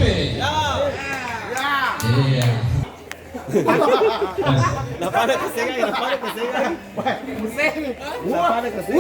Iya. Napana kasi nga, napana kasi nga. Napana kasi.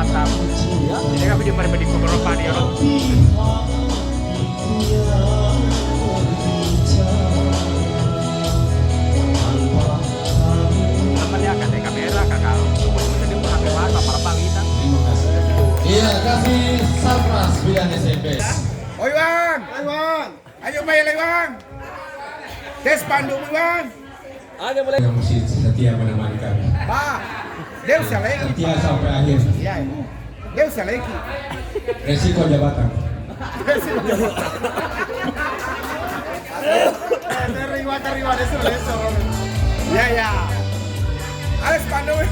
Batam. Jadi kami di Paribadi Beberapa di Eropa. Temannya akan dari kamera kakak. Kemudian dia pun ambil mata para pangitan. Iya, kasih surprise pilihan SMP. Oi bang, ayo main lagi bang. Tes pandu bang. Ada mulai. Yang mesti setia menemani kami. Bah, dia usah lagi. Setia sampai akhir. Iya, dia usah lagi. Resiko jabatan. Terima ya ya. Ayo pandu bang.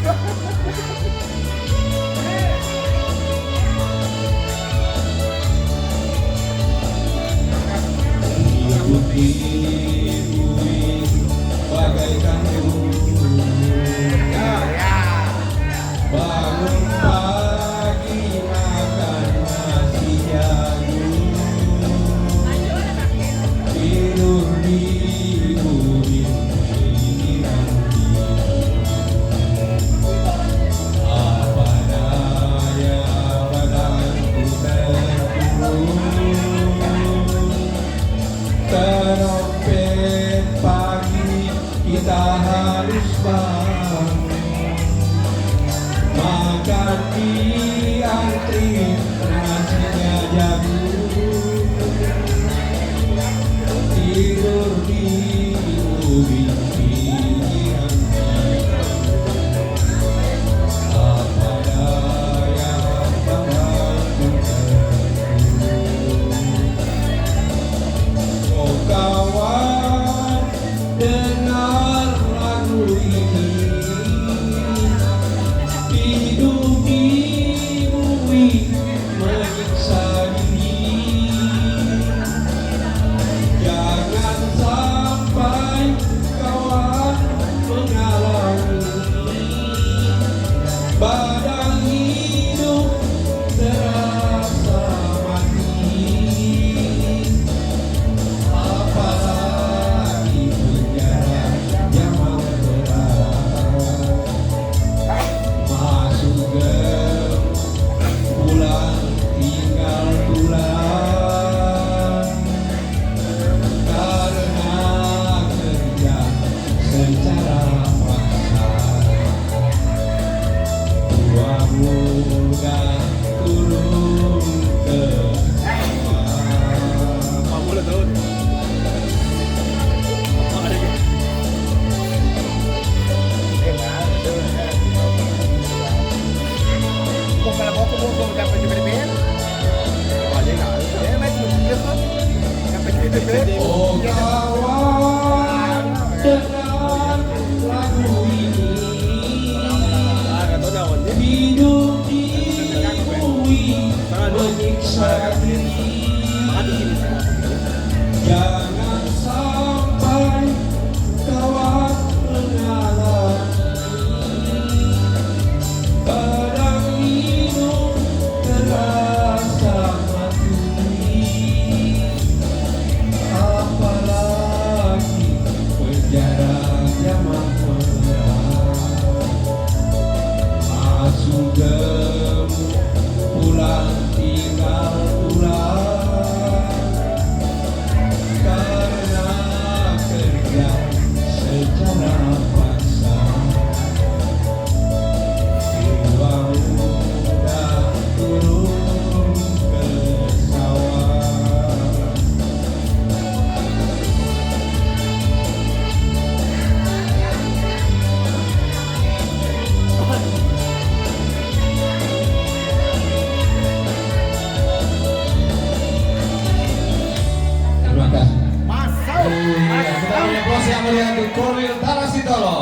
Bagaikan Ya ya. bangun pagi makan nasi jagung, tidur di bumi pinggiran apa daya badanku terkurung, terompet pagi kita harus bangun, makan di antri nasinya jagung, tidur di ubin pinggiran apa daya badanku terkurung. Oh kawan, dengar lagu ini, hidup di bumi menyiksa diri. Jangan sampai kawan mengalami badan hidup terasa mati, apalagi penjara zaman berat. Masuk gem, pulang tinggal tulang, karena kerja secara paksa. Tua muda turun ke sawah. Kamu udah tahu. Kung malam ako kung dapat juga di bed. Wala na. Eh, may sulit ko. Dapat juga di bed. Oh kawan, dengar lagu ini, hidup di bumi menyiksa diri. Jangan sampai kawan mengalami badan hidup terasa mati, apalagi penjara zaman berat. Masuk gem, pulang tinggal tulang, karena kerja secara paksa. Tua muda turun ke sawah. Terima kasih. Masuk. Kita punya bos yang mulia untuk Korwil Tarasitolo.